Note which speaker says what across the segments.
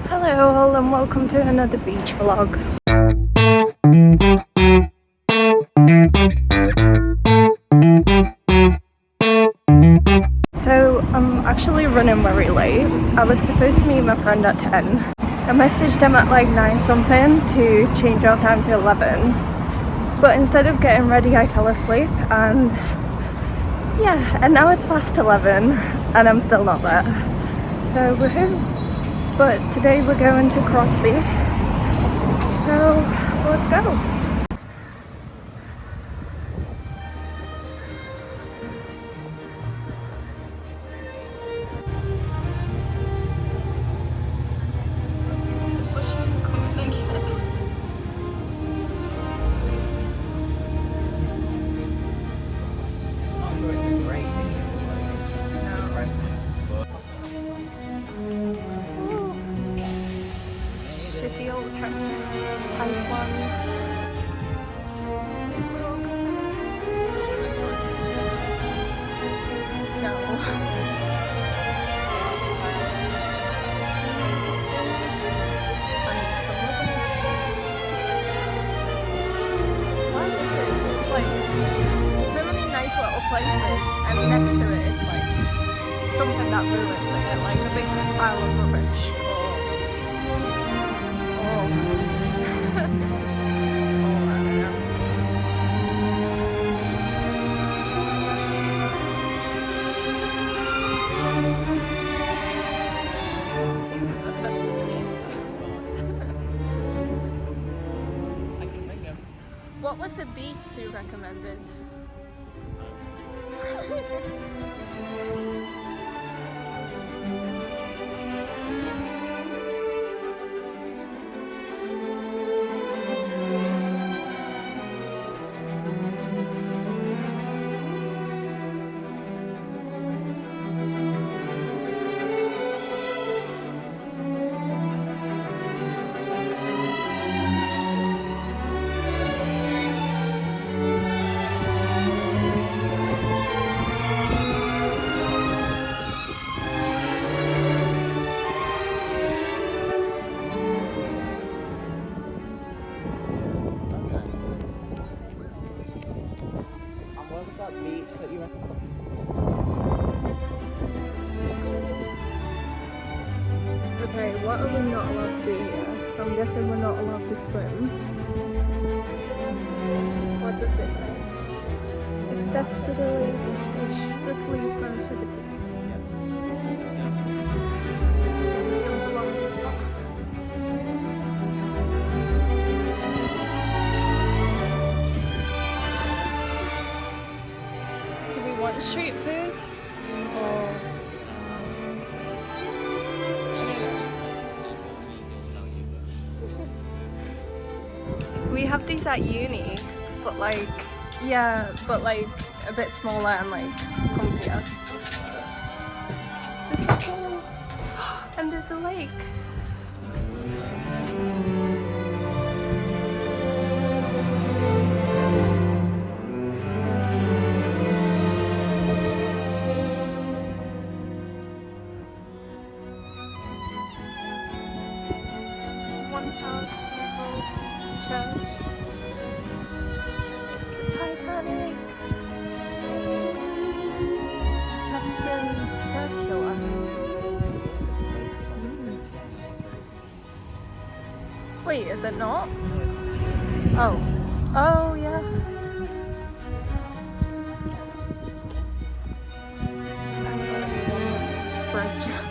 Speaker 1: Hello all and welcome to another beach vlog. So I'm actually running very late. I was supposed to meet my friend at 10. I messaged him at like 9 something to change our time to 11. But instead of getting ready I fell asleep and yeah, and now it's past 11 and I'm still not there. So woohoo! But today we're going to Crosby, so let's go. Places and next to it it's like something that ruins it, like a big pile of rubbish or I don't know. What was the beach you recommended?
Speaker 2: Beach that you
Speaker 1: Okay, what are we not allowed to do here? I'm guessing we're not allowed to swim. What does this say? Access to the lake is strictly prohibited. To jump along this rockstone. Do we want street food? Or we have these at uni, but like, yeah, but like a bit smaller and like comfier. Is this so cool? And there's the lake. One town church. Titanic. Septum circular. Wait, is it not? Oh. Oh, yeah. I thought it was on the bridge.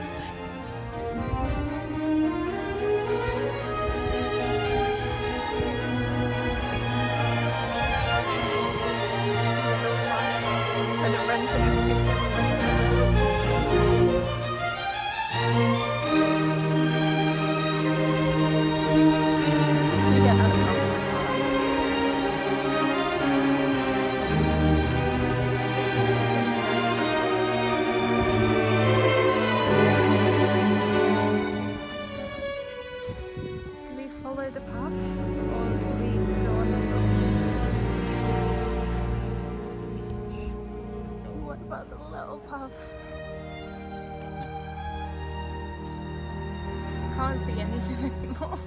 Speaker 1: can't see anything anymore.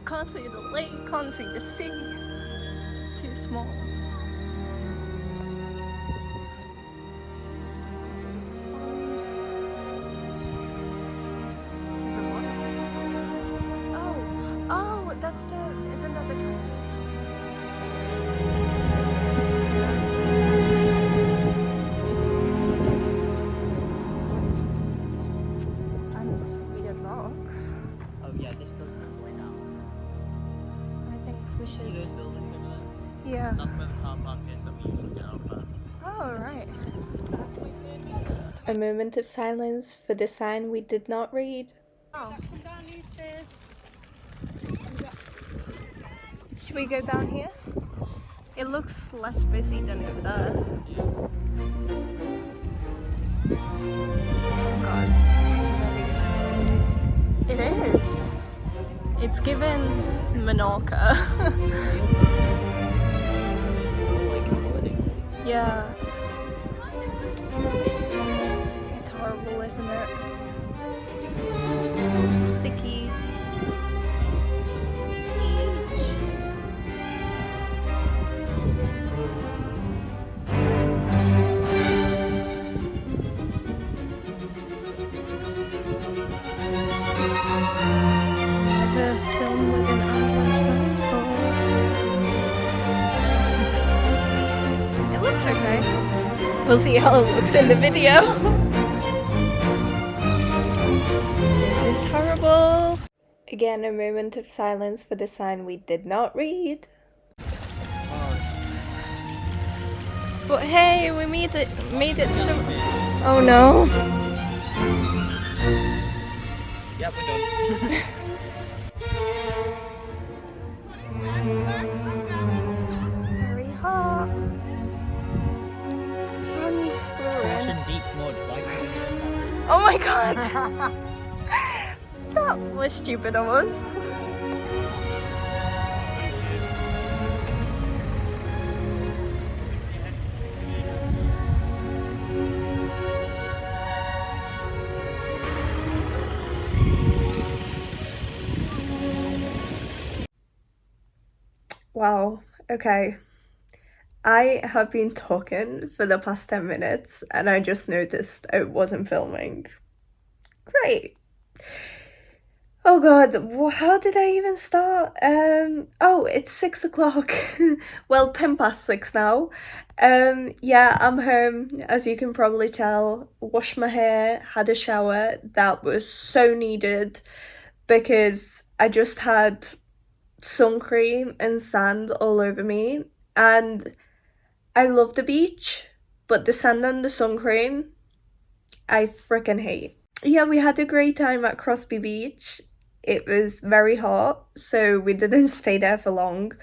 Speaker 1: Can't see the lake, can't see the sea. Too small. Oh, that's the, isn't that the cafe? What is this? And weird rocks.
Speaker 2: Oh yeah, this goes all the way down.
Speaker 1: I think we should.
Speaker 2: See those buildings over there?
Speaker 1: Yeah.
Speaker 2: That's where the car park is that we usually get off at.
Speaker 1: Oh, right. A moment of silence for the sign we did not read. Oh. Should we go down here? It looks less busy than over there. God. It is. It's given Menorca. Yeah. It's horrible, isn't it? It's all sticky. Each. Never film with an Android phone. It looks okay. We'll see how it looks in the video. This is horrible. Again, a moment of silence for the sign we did not read. But hey, we made it to the... Oh no.
Speaker 2: Yeah, we're done.
Speaker 1: Very hot. And we're in.
Speaker 2: Deep mud.
Speaker 1: Oh my god! That was stupid of us. Wow, okay. I have been talking for the past 10 minutes and I just noticed I wasn't filming. Great. Oh god, how did I even start? Oh, it's 6 o'clock. Well, 10 past 6 now. Yeah, I'm home, as you can probably tell. Washed my hair, had a shower. That was so needed because I just had sun cream and sand all over me, and I love the beach, but the sand and the sun cream, I freaking hate. Yeah, we had a great time at Crosby Beach. It was very hot, so we didn't stay there for long,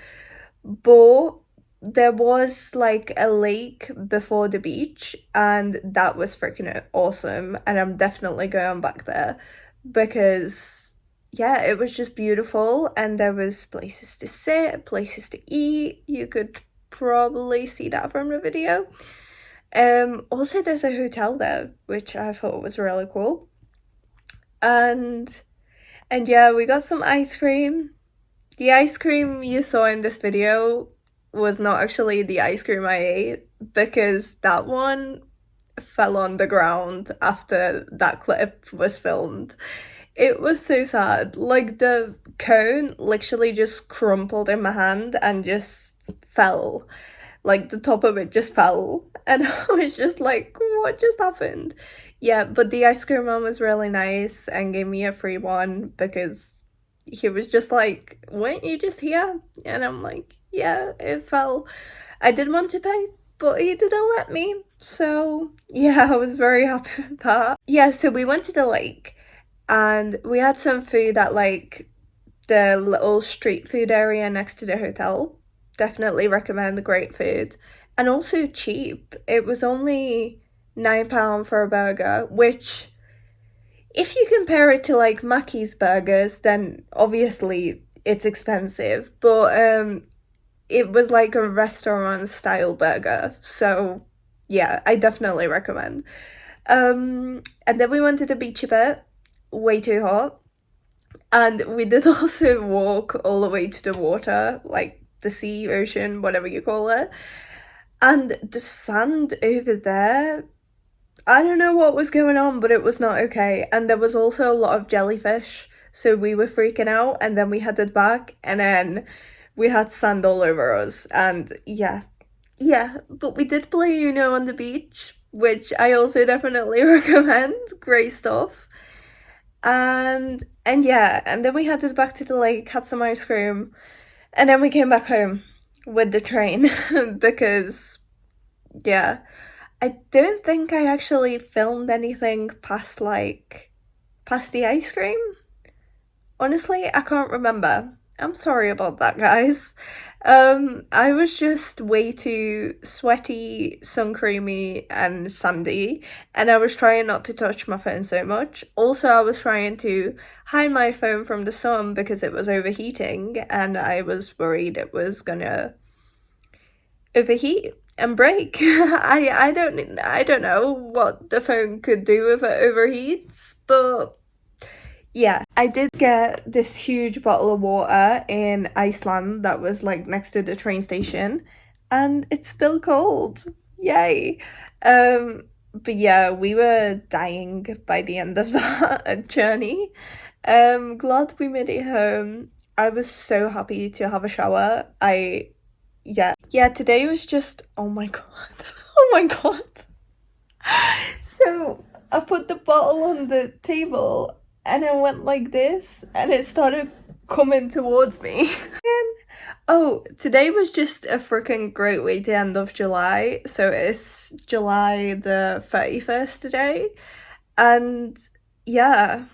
Speaker 1: but there was like a lake before the beach, and that was freaking awesome, and I'm definitely going back there because yeah, it was just beautiful, and there was places to sit, places to eat. You could probably see that from the video. Also there's a hotel there, which I thought was really cool. And yeah, we got some ice cream. The ice cream you saw in this video was not actually the ice cream I ate, because that one fell on the ground after that clip was filmed. It was so sad. Like, the cone literally just crumpled in my hand and just fell. Like, the top of it just fell. And I was just like, what just happened? Yeah, but the ice cream man was really nice and gave me a free one because he was just like, weren't you just here? And I'm like, yeah, it fell. I did want to pay, but he didn't let me. So yeah, I was very happy with that. Yeah, so we went to the lake and we had some food at like the little street food area next to the hotel. Definitely recommend the great food. And also cheap. It was only £9 for a burger, which, if you compare it to like Mackey's burgers, then obviously it's expensive, but it was like a restaurant style burger, so yeah, I definitely recommend. And then we went to the beach a bit, way too hot, And we did also walk all the way to the water, like the sea, ocean, whatever you call it. And the sand over there, I don't know what was going on, but it was not okay. And there was also a lot of jellyfish, so we were freaking out. And then we headed back, and then we had sand all over us. And yeah, but we did play Uno on the beach, which I also definitely recommend. Great stuff. And yeah, and then we headed back to the lake, had some ice cream, and then we came back home with the train because yeah, I don't think I actually filmed anything past the ice cream. Honestly, I can't remember. I'm sorry about that, guys. I was just way too sweaty, sun creamy, and sandy, and I was trying not to touch my phone so much. Also, I was trying to hide my phone from the sun because it was overheating, and I was worried it was gonna overheat and break. I don't know what the phone could do if it overheats, but yeah, I did get this huge bottle of water in Iceland that was like next to the train station, and it's still cold. Yay. But yeah, we were dying by the end of that journey. Glad we made it home. I was so happy to have a shower. Yeah, today was just, oh my god. Oh my god. So I put the bottle on the table and I went like this and it started coming towards me. Oh, today was just a freaking great way to end off July. So it's July the 31st today. And yeah,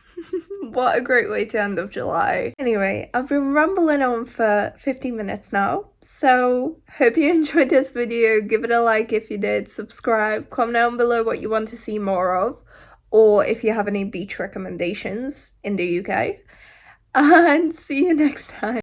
Speaker 1: what a great way to end of July. Anyway, I've been rambling on for 15 minutes now, so hope you enjoyed this video. Give it a like if you did, subscribe, comment down below what you want to see more of, or if you have any beach recommendations in the UK, and see you next time.